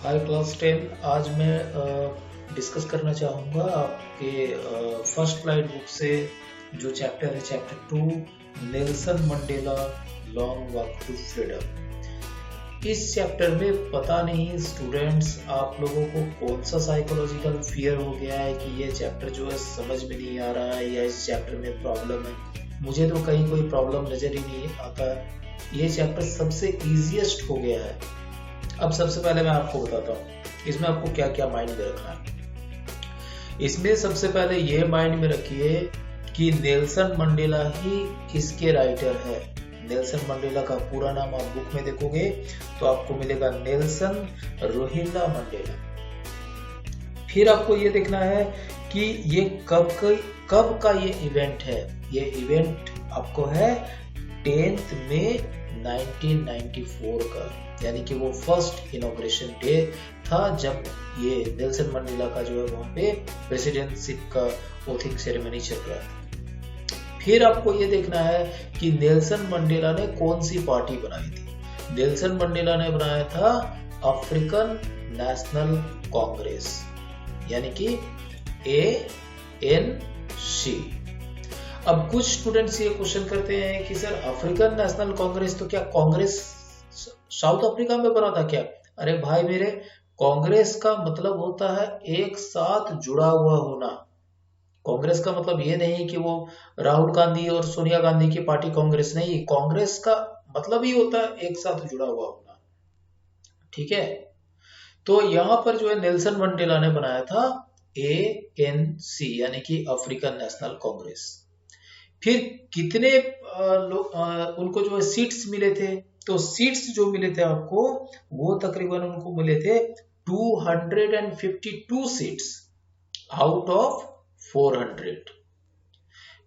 हाय class 10। आज मैं discuss करना चाहूँगा आपके फर्स्ट लाइट बुक से जो चैप्टर है chapter 2 Nelson Mandela long walk to freedom. इस चैप्टर में पता नहीं स्टूडेंट्स आप लोगों को कौन सा साइकोलॉजिकल फियर हो गया है कि ये चैप्टर जो है समझ में नहीं आ रहा है या इस चैप्टर में प्रॉब्लम है। मुझे तो कहीं कोई प्रॉब्लम नजर ही नहीं आता। ये चैप्टर सबसे इजीएस्ट हो गया है। अब सबसे पहले मैं आपको बताता हूँ इसमें आपको क्या क्या माइंड में रखना है। इसमें सबसे पहले ये माइंड में रखिए कि नेल्सन मंडेला ही इसके राइटर है। नेल्सन मंडेला का पूरा नाम आप बुक में देखोगे तो आपको मिलेगा नेल्सन रोहिल्ला मंडेला। फिर आपको ये देखना है कि ये कब का ये इवेंट है। ये इवेंट आपको है 10 मई 1994 का, यानी कि वो फर्स्ट इनॉग्रेशन डे था जब ये नेल्सन मंडेला का जो है वहां पे प्रेसिडेंटशिप का ओथिंग सेरेमनी चल रहा था। फिर आपको ये देखना है कि नेल्सन मंडेला ने कौन सी पार्टी बनाई थी। नेल्सन मंडेला ने बनाया था अफ्रीकन नेशनल कांग्रेस, यानी कि ANC। अब कुछ स्टूडेंट्स ये क्वेश्चन करते हैं कि सर अफ्रीकन नेशनल कांग्रेस तो क्या कांग्रेस साउथ अफ्रीका में बना था क्या? अरे भाई मेरे, कांग्रेस का मतलब होता है एक साथ जुड़ा हुआ होना। कांग्रेस का मतलब ये नहीं कि वो राहुल गांधी और सोनिया गांधी की पार्टी कांग्रेस नहीं। कांग्रेस का मतलब ही होता है एक साथ जुड़ा हुआ होना। ठीक है, तो यहां पर जो है नेल्सन मंडेला ने बनाया था ANC, यानी कि अफ्रीकन नेशनल कांग्रेस। फिर कितने उनको जो है सीट्स मिले थे, तो सीट्स जो मिले थे आपको वो तकरीबन उनको मिले थे 252 सीट्स आउट ऑफ 400।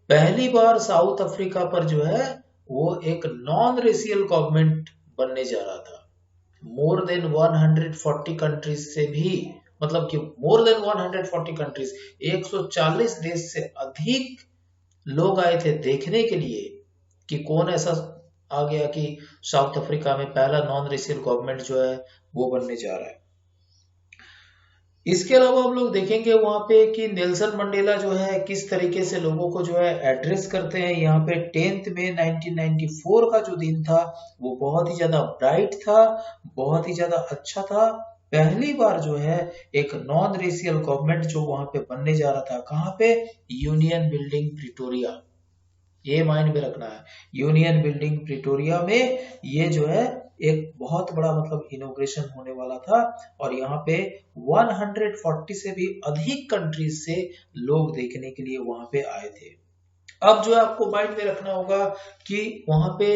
पहली बार साउथ अफ्रीका पर जो है वो एक नॉन रेशियल गवर्नमेंट बनने जा रहा था। मोर देन 140 कंट्रीज से भी, मतलब कि मोर देन 140 कंट्रीज, 140 देश से अधिक लोग आए थे देखने के लिए कि कौन ऐसा आ गया कि साउथ अफ्रीका में पहला नॉन रेशियल गवर्नमेंट जो है वो बनने जा रहा है। इसके अलावा हम लोग देखेंगे वहां पे कि नेल्सन मंडेला जो है किस तरीके से लोगों को जो है एड्रेस करते हैं। यहाँ पे 10 मई 1994 का जो दिन था वो बहुत ही ज्यादा ब्राइट था, बहुत ही ज्यादा अच्छा था। पहली बार जो है एक नॉन रेशियल गवर्नमेंट जो वहां पे बनने जा रहा था। कहाँ पे? Union building Pretoria. ये माइंड में रखना है, यूनियन बिल्डिंग प्रिटोरिया में ये जो है एक बहुत बड़ा मतलब इनॉग्रेशन होने वाला था। और यहाँ पे 140 से भी अधिक कंट्रीज से लोग देखने के लिए वहां पे आए थे। अब जो है आपको माइंड में रखना होगा कि वहां पे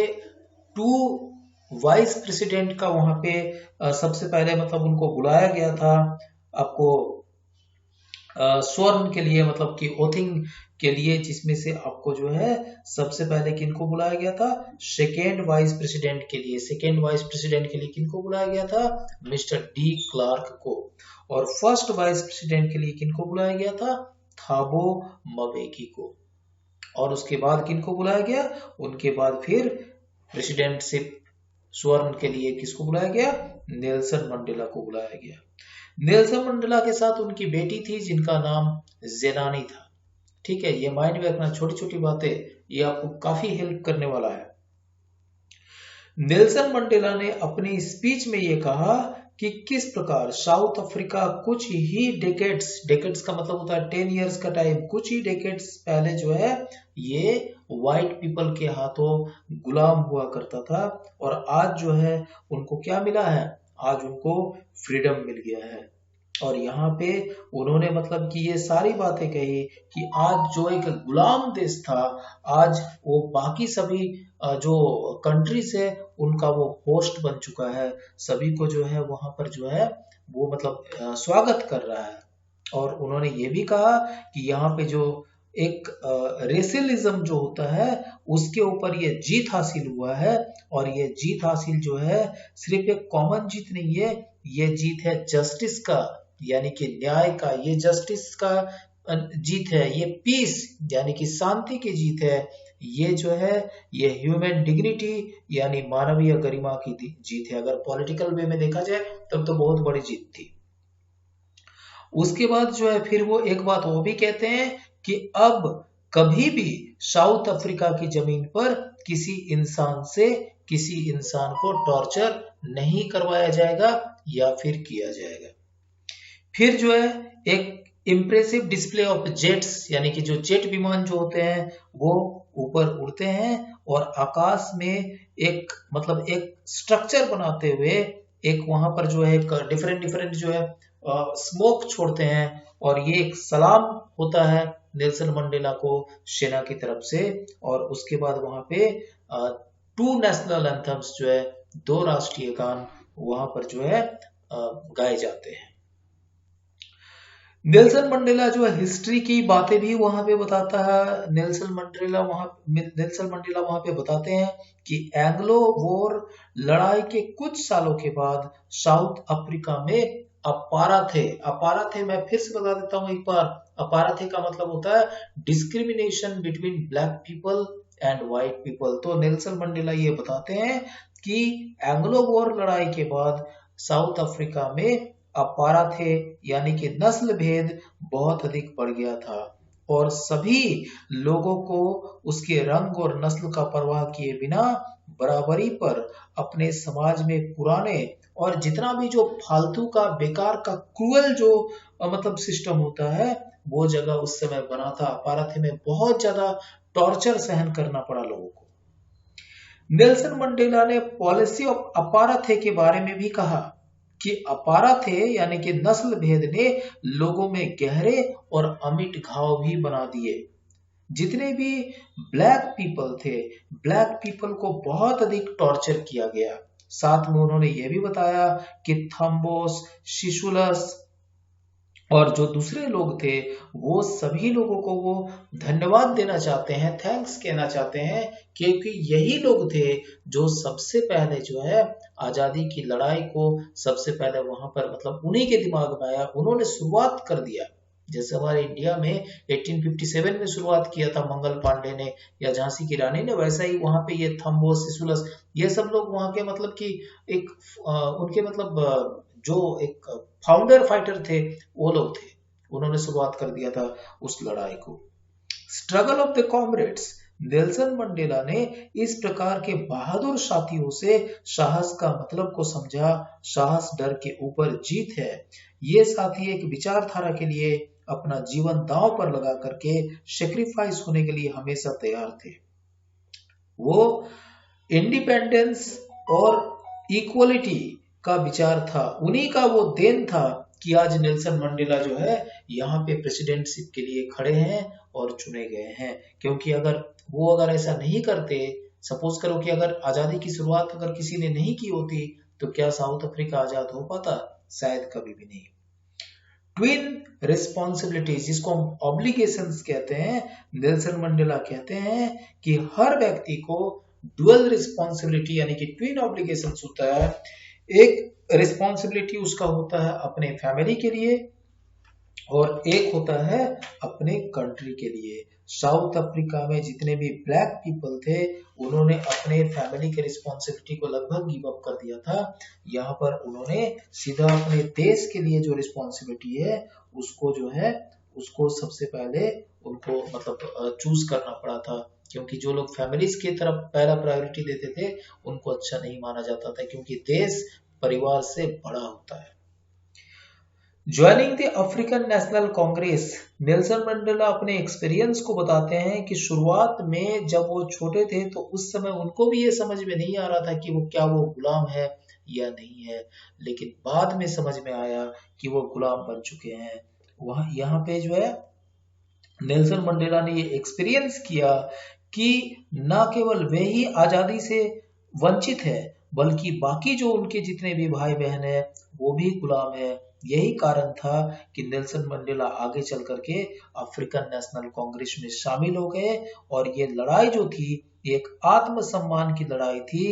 2 वाइस प्रेसिडेंट का वहां पे सबसे पहले मतलब उनको बुलाया गया था आपको स्वर्ण के लिए, मतलब कि ओथिंग के लिए, जिसमें से आपको जो है सबसे पहले किनको बुलाया गया था? सेकेंड वाइस प्रेसिडेंट के लिए। सेकेंड वाइस प्रेसिडेंट के लिए किनको बुलाया गया था? मिस्टर डी क्लार्क को। और फर्स्ट वाइस प्रेसिडेंट के लिए किनको बुलाया गया था? थाबो मबेकी को। और उसके बाद किनको बुलाया गया? उनके बाद फिर प्रेसिडेंटशिप स्वर्ण के लिए किसको बुलाया गया? नेल्सन मंडेला को बुलाया गया। नेल्सन मंडेला के साथ उनकी बेटी थी जिनका नाम जेनानी था। ठीक है, ये माइंड में रखना, छोटी छोटी बातें ये आपको काफी हेल्प करने वाला है। नेल्सन मंडेला ने अपनी स्पीच में ये कहा कि किस प्रकार साउथ अफ्रीका कुछ ही डेकेड्स का मतलब होता है 10 इयर्स का टाइम, कुछ ही डेकेड्स पहले जो है ये व्हाइट पीपल के हाथों गुलाम हुआ करता था। और आज जो है उनको क्या मिला है? आज उनको फ्रीडम मिल गया है। और यहाँ पे उन्होंने मतलब कि ये सारी बातें कही कि आज जो एक गुलाम देश था, आज वो बाकी सभी जो कंट्रीज है उनका वो होस्ट बन चुका है। सभी को जो है वहां पर जो है वो मतलब स्वागत कर रहा है। और उन्होंने ये भी कहा कि यहाँ पे जो एक रेसियलिज्म जो होता है उसके ऊपर ये जीत हासिल हुआ है। और ये जीत हासिल जो है सिर्फ एक कॉमन जीत नहीं है, ये जीत है जस्टिस का, यानी कि न्याय का। ये जस्टिस का जीत है, ये पीस यानी कि शांति की जीत है, ये जो है ये ह्यूमन डिग्निटी यानी मानवीय गरिमा की जीत है। अगर पॉलिटिकल वे में देखा जाए तब तो बहुत बड़ी जीत थी। उसके बाद जो है फिर वो एक बात वो भी कहते हैं कि अब कभी भी साउथ अफ्रीका की जमीन पर किसी इंसान से किसी इंसान को टॉर्चर नहीं करवाया जाएगा या फिर किया जाएगा। फिर जो है एक इम्प्रेसिव डिस्प्ले ऑफ जेट्स यानी कि जो जेट विमान जो होते हैं वो ऊपर उड़ते हैं और आकाश में एक मतलब एक स्ट्रक्चर बनाते हुए एक वहां पर जो है डिफरेंट डिफरेंट जो है स्मोक छोड़ते हैं और ये एक सलाम होता है नेल्सन मंडेला को सेना की तरफ से। और उसके बाद वहां पे 2 नेशनल एंथम्स जो है 2 राष्ट्रीय गान वहां पर जो है गाए जाते हैं। नेल्सन मंडेला जो है हिस्ट्री की बातें भी वहां पे बताता है। नेल्सन मंडेला वहां पे बताते हैं कि एंग्लो वॉर लड़ाई के कुछ सालों के बाद साउथ अफ्रीका में अपाराथे मैं फिर से बता देता हूं एक बार। अपाराथे का मतलब होता है discrimination between black people and white people. तो नेल्सन मंडेला ये बताते हैं कि एंग्लो वॉर लड़ाई के बाद साउथ अफ्रीका में अपाराथे यानी कि नस्ल भेद बहुत अधिक बढ़ गया था और सभी लोगों को उसके रंग और नस्ल का परवाह किए बिना बराबरी पर अपने समाज में पुराने और जितना भी जो फालतू का बेकार का क्रूअल जो मतलब सिस्टम होता है वो जगह उस समय बना था। अपाराथे में बहुत ज्यादा टॉर्चर सहन करना पड़ा लोगों को। नेल्सन मंडेला ने पॉलिसी ऑफ अपाराथे के बारे में भी कहा कि अपाराथे यानी कि नस्ल भेद ने लोगों में गहरे और अमिट घाव भी बना दिए। जितने भी ब्लैक पीपल थे ब्लैक पीपल को बहुत अधिक टॉर्चर किया गया। साथ में उन्होंने यह भी बताया कि थम्बोस शिशुलस और जो दूसरे लोग थे वो सभी लोगों को वो धन्यवाद देना चाहते हैं, थैंक्स कहना चाहते हैं क्योंकि यही लोग थे जो सबसे पहले जो है आजादी की लड़ाई को सबसे पहले वहां पर मतलब उन्हीं के दिमाग में आया, उन्होंने शुरुआत कर दिया। जैसे हमारे इंडिया में 1857 में शुरुआत किया था मंगल पांडे ने या झांसी की रानी ने, वैसा ही वहां पे ये थम्बोस सिसुलस ये सब लोग वहां के मतलब कि एक उनके मतलब जो एक फाउंडर फाइटर थे वो लोग थे, उन्होंने शुरुआत कर दिया था उस लड़ाई को। Struggle of the comrades, Nelson Mandela ने इस प्रकार के बहादुर साथियों से साहस का मतलब को समझा। साहस डर के ऊपर जीत है। ये साथी एक विचारधारा के लिए अपना जीवन दांव पर लगा करके सेक्रीफाइस होने के लिए हमेशा तैयार थे। वो इंडिपेंडेंस और इक्वलिटी का विचार था, उन्हीं का वो देन था कि आज नेल्सन मंडेला जो है यहाँ पे प्रेसिडेंटशिप के लिए खड़े हैं और चुने गए हैं। क्योंकि अगर ऐसा नहीं करते, सपोज करो कि अगर आजादी की शुरुआत अगर किसी ने नहीं की होती तो क्या साउथ अफ्रीका आजाद हो पाता? शायद कभी भी नहीं। ट्विन रिस्पॉन्सिबिलिटीज जिसको हम ऑब्लिगेशंस कहते हैं, नेल्सन मंडेला कहते हैं कि हर व्यक्ति को डुअल रिस्पॉन्सिबिलिटी यानी कि ट्विन ऑब्लिगेशंस होता है। एक रिस्पॉन्सिबिलिटी उसका होता है अपने फैमिली के लिए और एक होता है अपने कंट्री के लिए। साउथ अफ्रीका में जितने भी ब्लैक पीपल थे उन्होंने अपने फैमिली के रिस्पॉन्सिबिलिटी को लगभग गिव अप कर दिया था। यहाँ पर उन्होंने सीधा अपने देश के लिए जो रिस्पॉन्सिबिलिटी है उसको जो है उसको सबसे पहले उनको मतलब चूज करना पड़ा था। क्योंकि जो लोग फैमिलीज की तरफ पहला प्रायोरिटी देते थे उनको अच्छा नहीं माना जाता था, क्योंकि देश परिवार से बड़ा होता है। Joining the African national Congress, Nelson Mandela अपने एक्सपीरियंस को बताते हैं कि शुरुआत में जब वो छोटे थे तो उस समय उनको भी ये समझ में नहीं आ रहा था कि वो गुलाम है या नहीं है, लेकिन बाद में समझ में आया कि वो गुलाम बन चुके हैं। वहां यहाँ पे जो है नेल्सन मंडेला ने ये एक्सपीरियंस किया कि न केवल वे ही आजादी से वंचित है बल्कि बाकी जो उनके जितने भी भाई बहन है वो भी गुलाम है। यही कारण था कि नेल्सन मंडेला आगे चल करके अफ्रीकन नेशनल कांग्रेस में शामिल हो गए और ये लड़ाई जो थी एक आत्मसम्मान की लड़ाई थी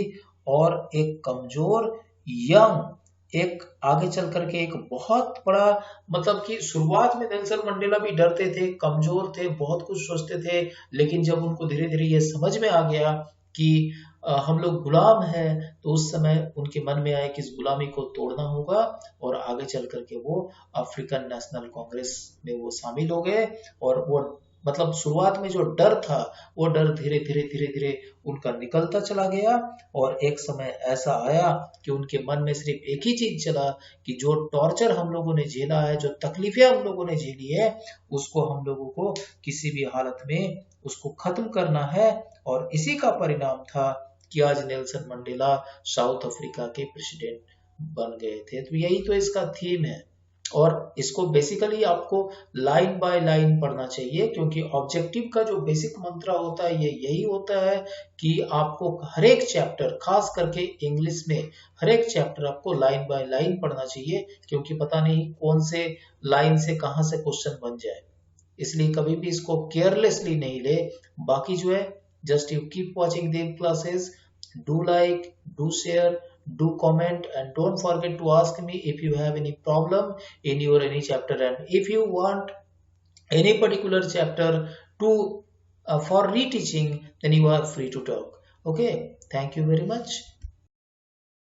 और एक कमजोर यंग एक आगे चल करके एक बहुत बड़ा, मतलब कि शुरुआत में नेल्सन मंडेला भी डरते थे, कमजोर थे, बहुत कुछ सोचते थे, लेकिन जब उनको धीरे धीरे ये समझ में आ गया कि हम लोग गुलाम हैं, तो उस समय उनके मन में आया कि इस गुलामी को तोड़ना होगा, और आगे चल करके वो अफ्रीकन नेशनल कांग्रेस में वो शामिल हो गए। और वो मतलब शुरुआत में जो डर था, वो डर धीरे धीरे धीरे धीरे उनका निकलता चला गया, और एक समय ऐसा आया कि उनके मन में सिर्फ एक ही चीज चला कि जो टॉर्चर हम लोगों ने झेला है, जो तकलीफें हम लोगों ने झेली है, उसको हम लोगों को किसी भी हालत में उसको खत्म करना है। और इसी का परिणाम था कि आज नेल्सन मंडेला साउथ अफ्रीका के प्रेसिडेंट बन गए थे। तो यही तो इसका थीम है, और इसको बेसिकली आपको लाइन बाय लाइन पढ़ना चाहिए, क्योंकि ऑब्जेक्टिव का जो बेसिक मंत्र होता है ये यही होता है कि आपको हर एक चैप्टर, खास करके इंग्लिश में हर एक चैप्टर आपको लाइन बाय लाइन पढ़ना चाहिए, क्योंकि पता नहीं कौन से लाइन से कहां से क्वेश्चन बन जाए। इसलिए कभी भी इसको केयरलेसली नहीं ले। बाकी जो है, just you keep watching the classes, do like, do share, do comment, and don't forget to ask me if you have any problem in your any chapter, and if you want any particular chapter to for reteaching, then you are free to talk. Okay, thank you very much.